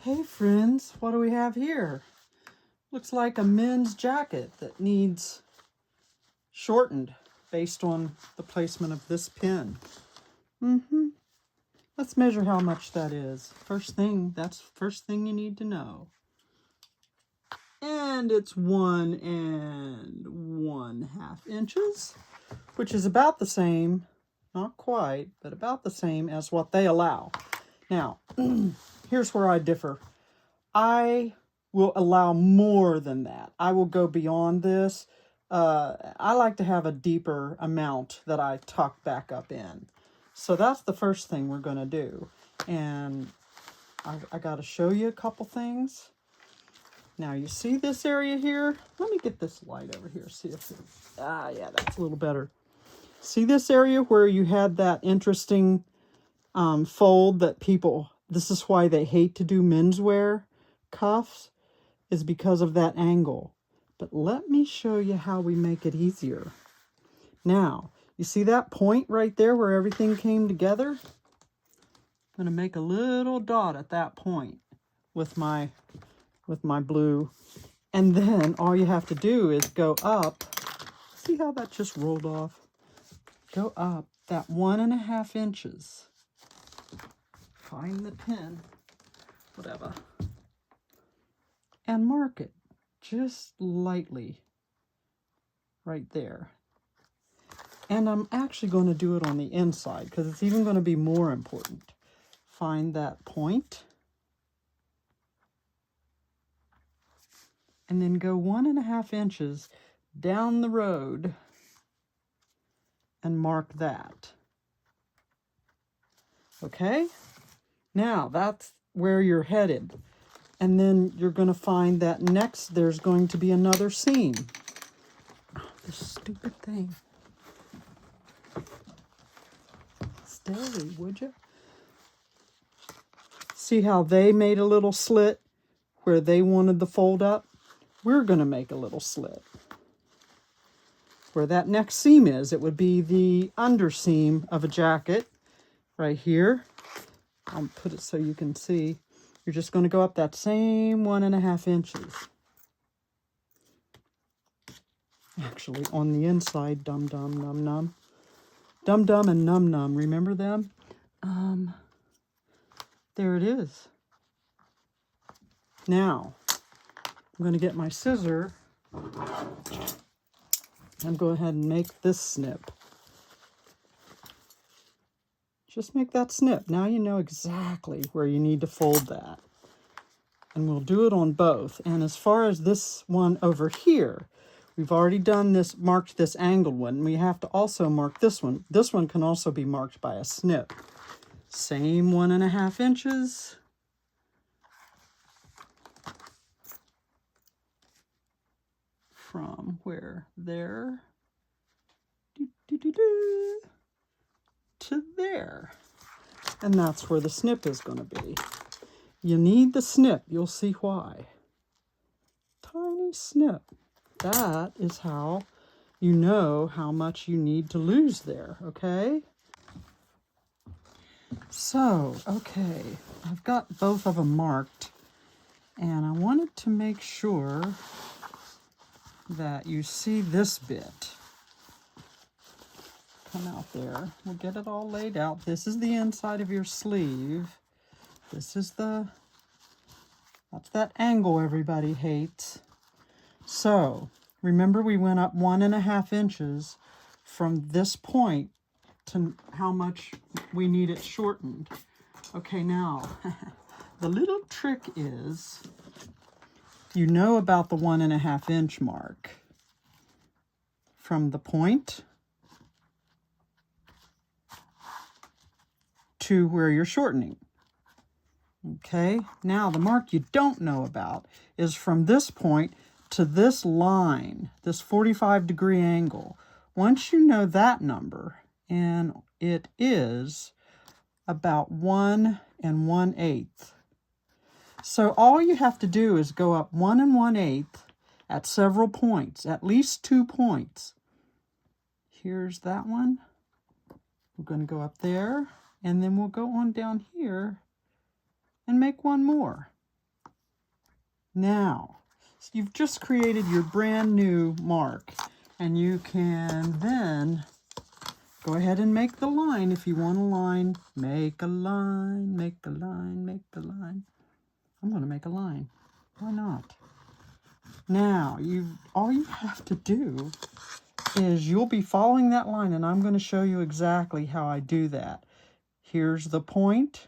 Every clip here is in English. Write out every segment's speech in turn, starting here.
Hey friends, what do we have here? Looks like a men's jacket that needs shortened based on the placement of this pin. Let's measure how much that is. That's the first thing you need to know. And it's 1 1/2 inches, which is about the same, not quite, but about the same as what they allow. Now, here's where I differ. I will allow more than that. I will go beyond this. I like to have a deeper amount that I tuck back up in. So that's the first thing we're going to do. And I got to show you a couple things. Now, you see this area here? Let me get this light over here. See if yeah, that's a little better. See this area where you had that interesting fold that people, this is why they hate to do menswear cuffs, is because of that angle. But let me show you how we make it easier. Now, you see that point right there where everything came together? I'm going to make a little dot at that point with my blue. And then all you have to do is go up. See how that just rolled off? Go up that 1 1/2 inches. Find the pin, whatever. And mark it just lightly right there. And I'm actually going to do it on the inside because it's even going to be more important. Find that point. And then go 1 1/2 inches down the road and mark that. Okay? Now that's where you're headed. And then you're going to find that next there's going to be another seam. Oh, this stupid thing. Steady, would you? See how they made a little slit where they wanted the fold up? We're going to make a little slit. Where that next seam is, it would be the underseam of a jacket right here. I'll put it so you can see. You're just going to go up that same 1 1/2 inches. Actually, on the inside, dum dum num num. Dum dum and num num, remember them? There it is. Now, I'm going to get my scissor and go ahead and make this snip. Just make that snip. Now you know exactly where you need to fold that. And we'll do it on both. And as far as this one over here, we've already done this, marked this angled one. We have to also mark this one. This one can also be marked by a snip. Same 1 1/2 inches. From where? There. To there. And that's where the snip is going to be. You need the snip. You'll see why. Tiny snip. That is how you know how much you need to lose there, okay? So, okay, I've got both of them marked, and I wanted to make sure that you see this bit. Come out there. We'll get it all laid out. This is the inside of your sleeve. This is that's that angle everybody hates. So, remember we went up 1 1/2 inches from this point to how much we need it shortened. Okay, now, the little trick is, you know about the 1 1/2 inch mark. From the point to where you're shortening. Okay, now the mark you don't know about is from this point to this line, this 45-degree angle. Once you know that number, and it is about 1 1/8. So all you have to do is go up 1 1/8 at several points, at least 2 points. Here's that one. We're going to go up there, and then we'll go on down here and make one more. Now, so you've just created your brand new mark, and you can then go ahead and make the line if you want a line. Make a line, make a line, make a line. I'm going to make a line. Why not? Now, all you have to do is you'll be following that line, and I'm going to show you exactly how I do that. Here's the point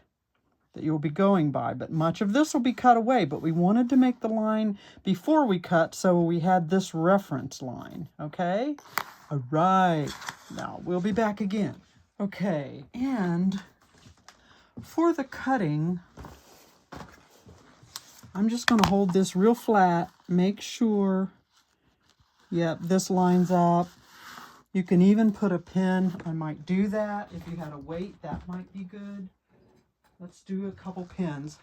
that you'll be going by, but much of this will be cut away, but we wanted to make the line before we cut, so we had this reference line, okay? All right, now we'll be back again. Okay, and for the cutting, I'm just going to hold this real flat, make sure, yep, this lines up. You can even put a pin. I might do that. If you had a weight, that might be good. Let's do a couple pins,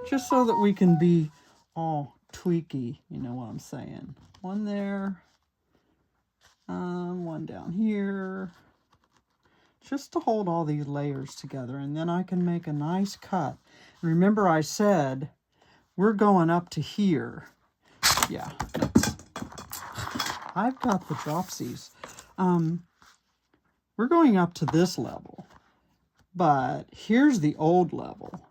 just so that we can be all tweaky, you know what I'm saying. One there, one down here, just to hold all these layers together, and then I can make a nice cut. Remember I said we're going up to here. Yeah, I've got the dropsies. We're going up to this level. But here's the old level.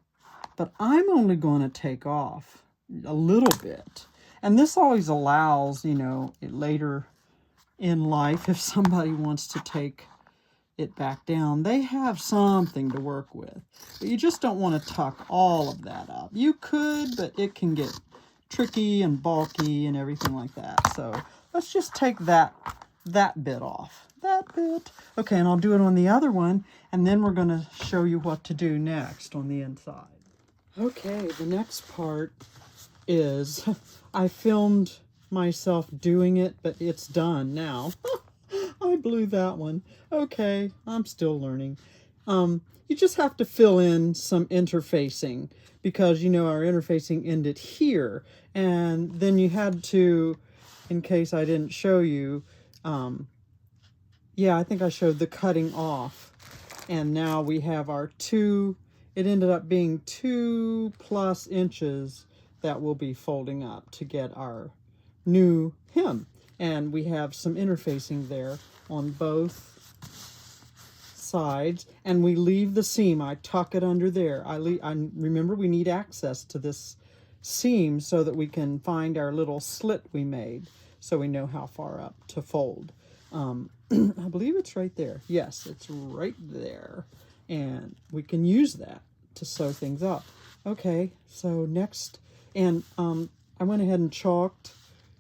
But I'm only going to take off a little bit. And this always allows, you know, later in life, if somebody wants to take it back down, they have something to work with. But you just don't want to tuck all of that up. You could, but it can get tricky and bulky and everything like that. So let's just take that bit off. That bit. Okay, and I'll do it on the other one, and then we're going to show you what to do next on the inside. Okay, the next part is, I filmed myself doing it, but it's done now. I blew that one. Okay, I'm still learning. You just have to fill in some interfacing, because, you know, our interfacing ended here, and then you had to, in case I didn't show you, yeah, I think I showed the cutting off. And now we have our it ended up being 2+ inches that we'll be folding up to get our new hem. And we have some interfacing there on both sides. And we leave the seam. I tuck it under there. Remember, we need access to this seam so that we can find our little slit we made, so we know how far up to fold. I believe it's right there. Yes, it's right there. And we can use that to sew things up. Okay, so next, and I went ahead and chalked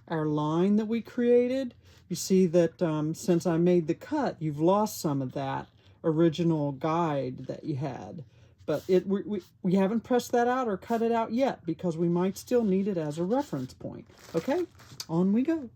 our line that we created. You see that since I made the cut, you've lost some of that original guide that you had. But we haven't pressed that out or cut it out yet, because we might still need it as a reference point. Okay, on we go.